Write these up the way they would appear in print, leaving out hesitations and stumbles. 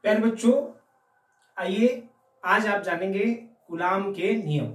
प्यारे बच्चों, आइए आज आप जानेंगे कूलाम के नियम।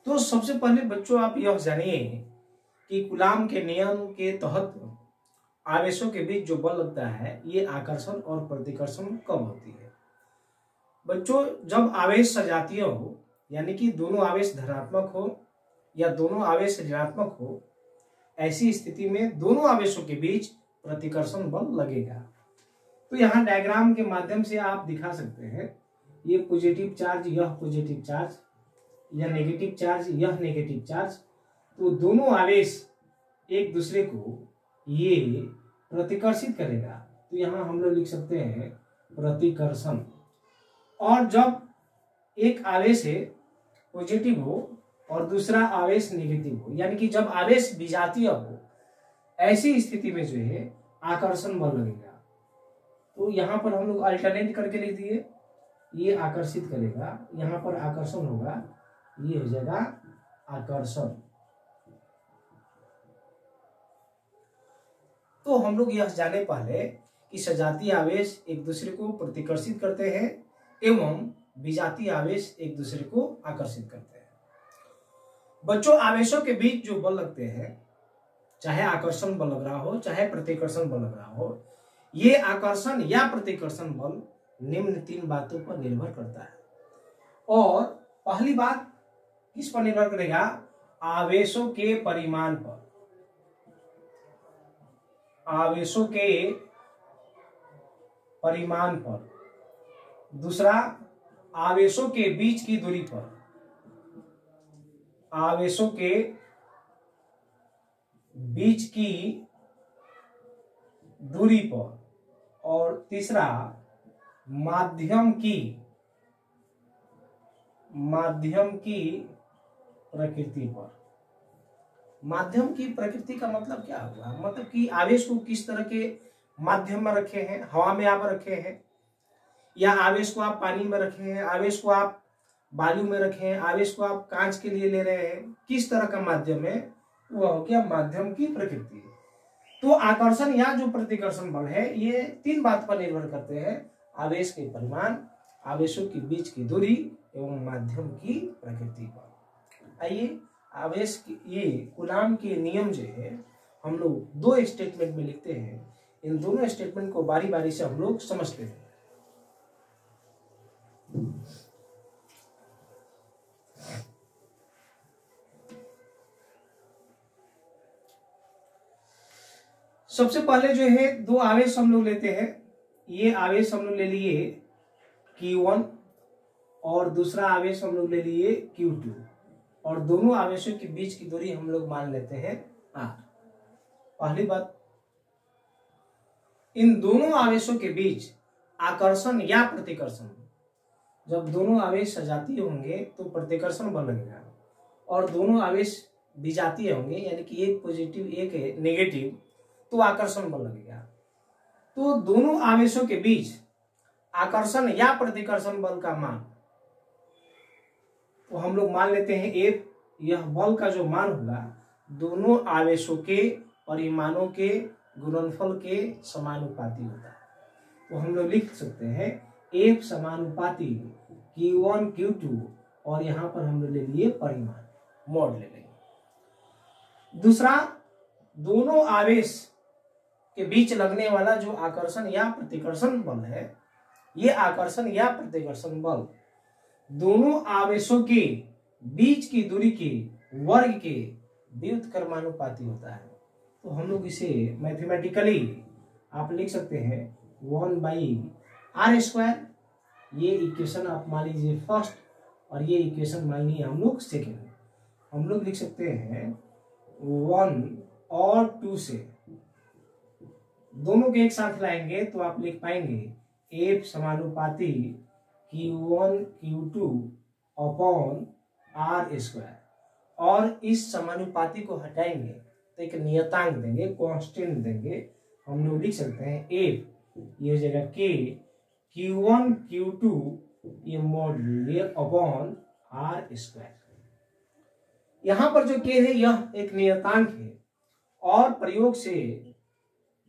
तो सबसे पहले बच्चों आप यह जानिए कि कूलाम के नियम के तहत आवेशों के बीच जो बल लगता है ये आकर्षण और प्रतिकर्षण कब होती है। बच्चों, जब आवेश सजातीय हो यानी कि दोनों आवेश धनात्मक हो या दोनों आवेश ऋणात्मक हो, ऐसी स्थिति में दोनों आवेशों के बीच प्रतिकर्षण बल लगेगा। तो यहाँ डायग्राम के माध्यम से आप दिखा सकते हैं, ये पॉजिटिव चार्ज, यह पॉजिटिव चार्ज, यह नेगेटिव चार्ज, यह नेगेटिव चार्ज। तो दोनों आवेश एक दूसरे को ये प्रतिकर्षित करेगा। तो यहाँ हम लोग लिख सकते हैं प्रतिकर्षण। और जब एक आवेश है पॉजिटिव हो और दूसरा आवेश नेगेटिव हो, यानी कि जब आवेश विजातीय हो, ऐसी स्थिति में जो है आकर्षण बल लगेगा। तो यहाँ पर हम लोग अल्टरनेट करके लिख दिए, ये आकर्षित करेगा, यहाँ पर आकर्षण होगा, ये हो जाएगा आकर्षण। तो हम लोग यह जाने पहले कि सजातीय आवेश एक दूसरे को प्रतिकर्षित करते हैं एवं विजातीय आवेश एक दूसरे को आकर्षित करते हैं। बच्चों, आवेशों के बीच जो बल लगते हैं, चाहे आकर्षण बल लग रहा हो चाहे प्रतिकर्षण बल लग रहा हो, ये आकर्षण या प्रतिकर्षण बल निम्न तीन बातों पर निर्भर करता है। और पहली बात किस पर निर्भर करेगा? आवेशों के परिमाण पर। आवेशों के परिमाण पर। दूसरा, आवेशों के बीच की दूरी पर। आवेशों के बीच की दूरी पर। और तीसरा, माध्यम की प्रकृति पर। माध्यम की प्रकृति का मतलब क्या हुआ? मतलब कि आवेश को किस तरह के माध्यम में रखे हैं, हवा में आप रखे हैं, या आवेश को आप पानी में रखे हैं, आवेश को आप बालू में रखे हैं, आवेश को आप कांच के लिए ले रहे हैं, किस तरह का माध्यम है, वह हो गया माध्यम की प्रकृति। तो आकर्षण या जो प्रतिकर्षण बल है ये तीन बात पर निर्भर करते हैं: आवेश के परिमाण, आवेशों के बीच की दूरी एवं माध्यम की प्रकृति पर। आइए आवेश की ये कूलाम के नियम जो है हम लोग दो स्टेटमेंट में लिखते हैं। इन दोनों स्टेटमेंट को बारी बारी से हम लोग समझते हैं। सबसे पहले जो है दो आवेश हम लोग लेते हैं। ये आवेश हम लोग ले लिए Q1 और दूसरा आवेश हम लोग ले लिए Q2, और दोनों आवेशों के बीच की दूरी हम लोग मान लेते हैं R। पहली बात, इन दोनों आवेशों के बीच आकर्षण या प्रतिकर्षण, जब दोनों आवेश सजातीय होंगे तो प्रतिकर्षण बल लगेगा, और दोनों आवेश विजातीय होंगे यानी कि एक पॉजिटिव एक है नेगेटिव, तो आकर्षण बल लगेगा। तो दोनों आवेशों के बीच आकर्षण या प्रतिकर्षण बल का मान तो हम लोग मान लेते हैं F। यह बल का जो मान होगा दोनों आवेशों के परिमाणों के गुणनफल के समानुपाती होता है। तो हम लोग लिख सकते हैं F समानुपाती Q1 Q2, और यहां पर हम लोग ले लिए परिमाण, मॉड ले लेंगे। दूसरा, दोनों आवेश के बीच लगने वाला जो आकर्षण या प्रतिकर्षण बल है, ये आकर्षण या प्रतिकर्षण बल दोनों आवेशों के बीच की दूरी के वर्ग के व्युत्क्रमानुपाती होता है। तो हम लोग इसे मैथमेटिकली आप लिख सकते हैं 1/r²। ये इक्वेशन आप मान लीजिए फर्स्ट, और ये इक्वेशन मान लीजिए हम लोग सेकेंड। हम लोग लिख सकते हैं 1 और 2 से दोनों के एक साथ लाएंगे तो आप लिख पाएंगे F समानुपाती Q1 Q2 अपॉन R², और इस समानुपाती को हटाएंगे तो एक नियतांक देंगे, कांस्टेंट देंगे। हम लोग लिख सकते हैं F, ये हो जाएगा K Q1 Q2 ये मॉड लिए अपॉन आर स्क्वायर। यहां पर जो के है यह एक नियतांक है और प्रयोग से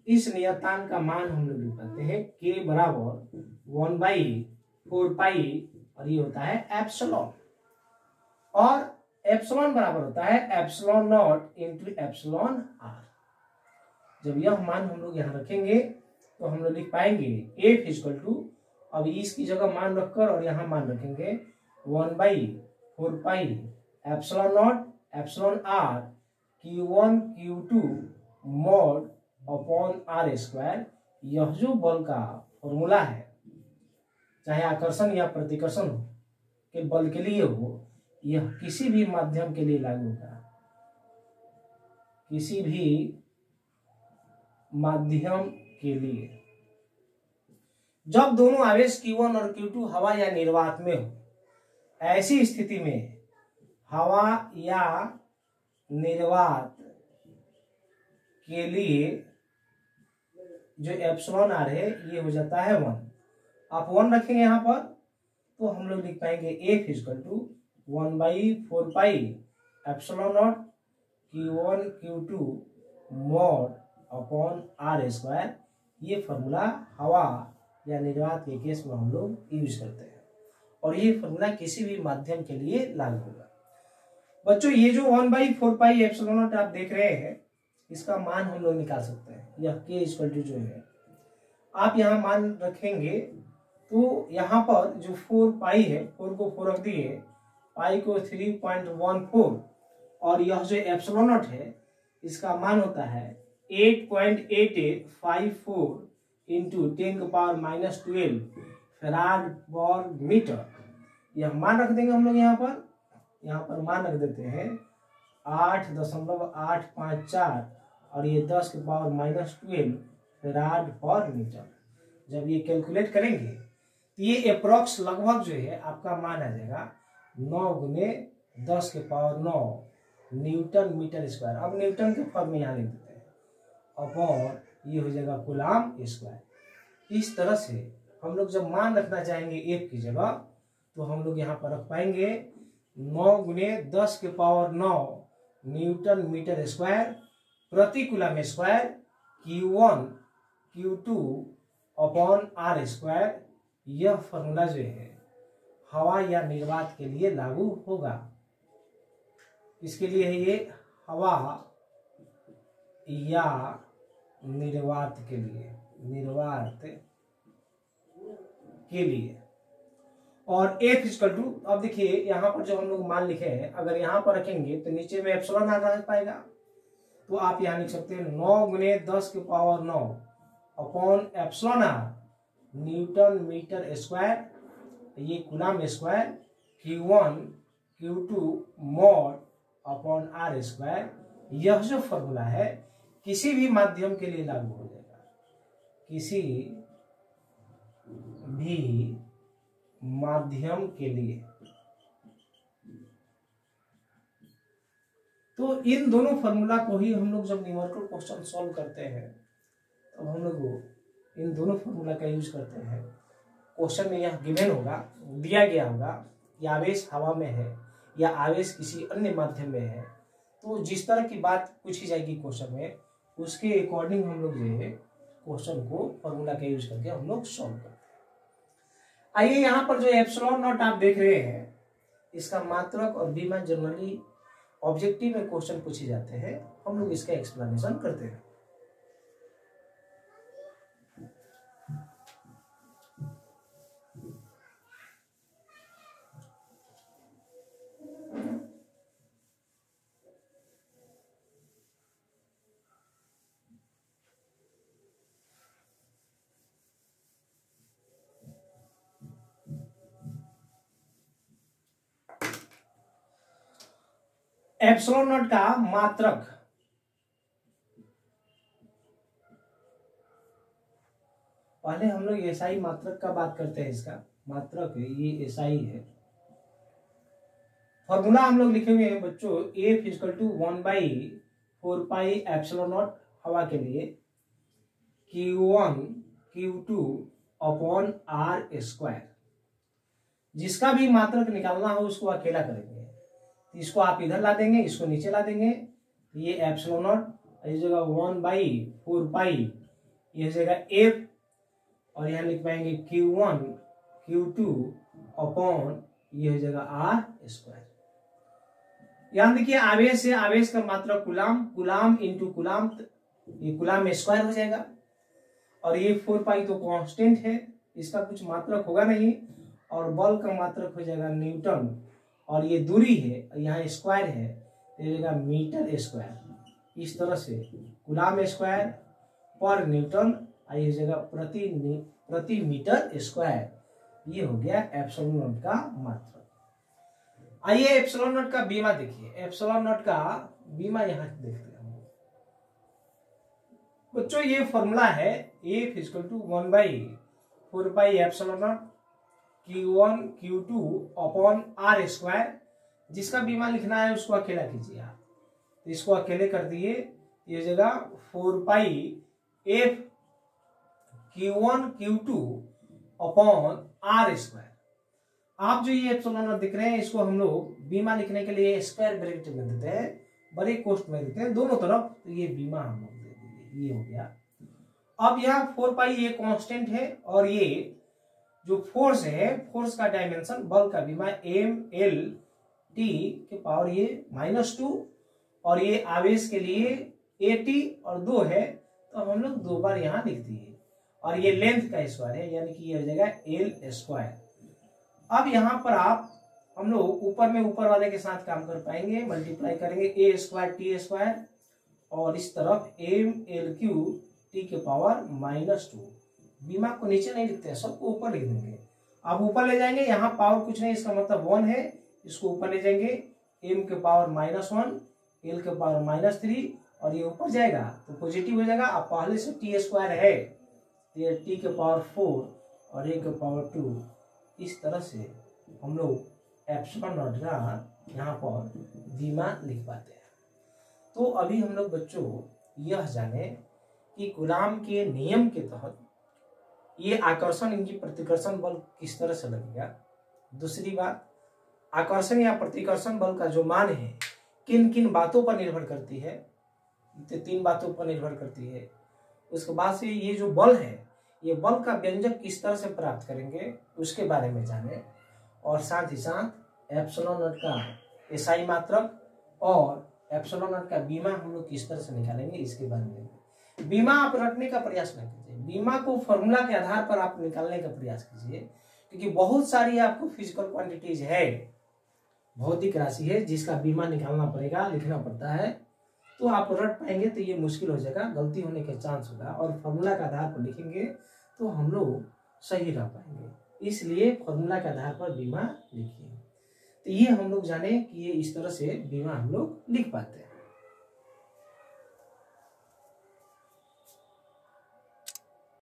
इस नियतांक का मान हम लोग लिख पाते हैं के बराबर 1/4 और ये होता है एप्सिलॉन। और एप्सिलॉन बराबर होता है epsilon not into epsilon R. जब यह मान हम लोग यहाँ रखेंगे तो हम लोग लिख पाएंगे एफ इक्वल टू, अब इसकी जगह मान रखकर और यहाँ मान रखेंगे 1/4 epsilon not epsilon R Q1 Q2 mod upon R square. यह जो बल का फॉर्मूला है, चाहे आकर्षण या प्रतिकर्षण हो के बल के लिए हो, यह किसी भी माध्यम के लिए लागू होगा। किसी भी माध्यम के लिए जब दोनों आवेश Q1 और Q2 हवा या निर्वात में हो, ऐसी स्थिति में हवा या निर्वात के लिए जो एप्सिलॉन आर है ये हो जाता है 1। आप 1 रखेंगे यहाँ पर तो हम लोग लिख पाएंगे F equal to 1/4 epsilon not Q1 Q2 mod upon R square. ये फॉर्मूला हवा या निर्वात के केस में हम लोग यूज करते हैं और ये फॉर्मूला किसी भी माध्यम के लिए लागू होगा। बच्चों ये जो 1/4 एप्सिलॉन नॉट आप देख रहे हैं, इसका मान हम लोग निकाल सकते हैं। यह के इक्वल टू जो है आप यहाँ मान रखेंगे तो यहाँ पर जो 4 है, 4 को 4 रख दिए, पाई को 3.14 और यह जो एप्सिलॉन नॉट है इसका मान होता है 8.8854 इंटू 10⁻⁻12 फैराड पर मीटर। यह मान रख देंगे हम लोग यहाँ पर मान रख देते हैं 8.854 और ये 10⁻⁻12 फैराड पर मीटर। जब ये कैलकुलेट करेंगे तो ये अप्रोक्स लगभग जो है आपका मान आ जाएगा 9 × 10⁻9 न्यूटन मीटर स्क्वायर। अब न्यूटन के फॉर्म में यहाँ लिख देते हैं अपॉन ये हो जाएगा कूलाम स्क्वायर। इस तरह से हम लोग जब मान रखना चाहेंगे एफ की जगह तो हम लोग यहाँ पर रख पाएंगे 9 × 10⁻9 न्यूटन मीटर स्क्वायर प्रति coulomb square Q1 Q2 upon R square. यह फॉर्मूला जो है हवा या निर्वात के लिए लागू होगा। इसके लिए है ये हवा या निर्वात के लिए और F इक्वल टू, अब देखिए यहाँ पर जो हम लोग मान लिखे हैं अगर यहाँ पर रखेंगे तो नीचे में एप्सिलॉन आर रह पाएगा, तो आप यहाँ लिख सकते हैं 9 × 10⁻9 upon epsilon R newton metre square, ये coulomb square Q1 Q2 mod upon R square. यह जो फॉर्मूला है किसी भी माध्यम के लिए लागू हो जाएगा, किसी भी माध्यम के लिए। तो इन दोनों फॉर्मूला को ही हम लोग जब न्यूमेरिकल क्वेश्चन सॉल्व करते हैं तो हम लोग इन दोनों फॉर्मूला का यूज करते हैं। क्वेश्चन में यह गिवन होगा, दिया गया होगा कि आवेश हवा में है या आवेश किसी अन्य माध्यम में है, तो जिस तरह की बात पूछी जाएगी क्वेश्चन में उसके अकॉर्डिंग हम लोग जो है क्वेश्चन को फॉर्मूला का यूज करके हम लोग सॉल्व करते हैं। आइए यहाँ पर जो एप्सिलॉन नॉट आप देख रहे हैं इसका मात्रक और विमान जनरली ऑब्जेक्टिव में क्वेश्चन पूछे जाते हैं, हम लोग इसका एक्सप्लेनेशन करते हैं। एप्सिलॉन नॉट का मात्रक, पहले हम लोग एसआई मात्रक का बात करते हैं। इसका मात्रक है ये एसआई है। फॉर्मूला हम लोग लिखेंगे बच्चों F equal to 1/4 epsilon not हवा के लिए Q1 Q2 upon R square. जिसका भी मात्रक निकालना हो उसको अकेला करेंगे। तो इसको आप इधर ला देंगे, इसको नीचे ला देंगे, ये एप्सिलॉन नॉट इस जगह 1/4 पाई, ये हो जाएगा एफ, और यहाँ लिख पाएंगे Q1 Q2 अपॉन ये हो जाएगा R स्क्वायर। यहाँ देखिए आवेश से आवेश का मात्रक कुलाम, कुलाम इंटू कुलाम, ये कुलाम में स्क्वायर हो जाएगा, और ये 4 पाई तो कांस्टेंट है, इसका कुछ मात्रक होगा नहीं, और बल का मात्रक हो जाएगा न्यूटन, और ये दूरी है यहाँ स्क्वायर है तो ये जाएगा मीटर स्क्वायर। इस तरह से कुलाम स्क्वायर पर न्यूटन, ये जगह प्रति मीटर स्क्वायर, ये हो गया एप्सिलॉन नॉट का मात्रक। आइए एप्सिलॉन नॉट का बीमा देखिए, एप्सिलॉन नॉट का बीमा यहाँ देखते हैं बच्चों। ये फॉर्मूला है F = 1/4 epsilon not Q1 Q2 upon R square. जिसका बीमा लिखना है उसको अकेला कीजिए आप, तो इसको अकेले कर दिए, ये जगह 4 पाई F Q1 Q2 upon R square. आप जो ये एप्सिलॉन नॉट दिख रहे हैं इसको हम लोग बीमा लिखने के लिए स्क्वायर ब्रैकेट में देते हैं, बड़े कोष्ठ में देते हैं दोनों तरफ, तो ये बीमा हम लोग दे देंगे, ये हो गया। अब यहाँ 4 पाई ये कांस्टेंट है, और ये जो फोर्स है, फोर्स का डायमेंशन, बल का बीमा mLT के पावर ये -2, और ये आवेश के लिए AT और 2 है, तो हम लोग 2 बार यहाँ लिख दिए, और ये लेंथ का स्क्वायर है, यानी कि ये हो जाएगा L स्क्वायर। अब यहाँ पर आप हम लोग ऊपर में ऊपर वाले के साथ काम कर पाएंगे, मल्टीप्लाई करेंगे A स्क्वायर T स्क्वायर, और इस तरफ mLQ T के पावर -2। बीमा को नीचे नहीं लिखते हैं, सबको ऊपर लिख देंगे। आप ऊपर ले जाएंगे, यहाँ पावर कुछ नहीं, इसका मतलब 1 है, इसको ऊपर ले जाएंगे, m के पावर -1, l के पावर -3, और ये ऊपर जाएगा तो पॉजिटिव हो जाएगा। अब पहले से T स्क्वायर है, ये T के पावर 4 और a के पावर 2, इस तरह से हम लोग एप्सिलॉन नॉट का यहाँ पर बीमा लिख पाते हैं। तो अभी हम लोग बच्चों यह जाने कि कूलाम के नियम के तहत ये आकर्षण इनकी प्रतिकर्षण बल किस तरह से लगेगा। दूसरी बात, आकर्षण या प्रतिकर्षण बल का जो मान है किन किन बातों पर निर्भर करती है, तो 3 बातों पर निर्भर करती है। उसके बाद से ये जो बल है, ये बल का व्यंजक किस तरह से प्राप्त करेंगे उसके बारे में जाने, और साथ ही साथ एप्सिलॉन नॉट का एसआई मात्रक और एप्सिलॉन नॉट का बीमा हम लोग किस तरह से निकालेंगे इसके बारे में। बीमा आप रखने का प्रयास न कीजिए, बीमा को फॉर्मूला के आधार पर आप निकालने का प्रयास कीजिए, क्योंकि बहुत सारी आपको फिजिकल क्वांटिटीज है, भौतिक राशि है जिसका बीमा निकालना पड़ेगा, लिखना पड़ता है। तो आप रट पाएंगे तो ये मुश्किल हो जाएगा, गलती होने के चांस होगा, और फॉर्मूला के आधार पर लिखेंगे तो हम लोग सही रह पाएंगे। इसलिए फॉर्मूला के आधार पर बीमा लिखिए। तो ये हम लोग जाने कि ये इस तरह से बीमा हम लोग लिख पाते हैं।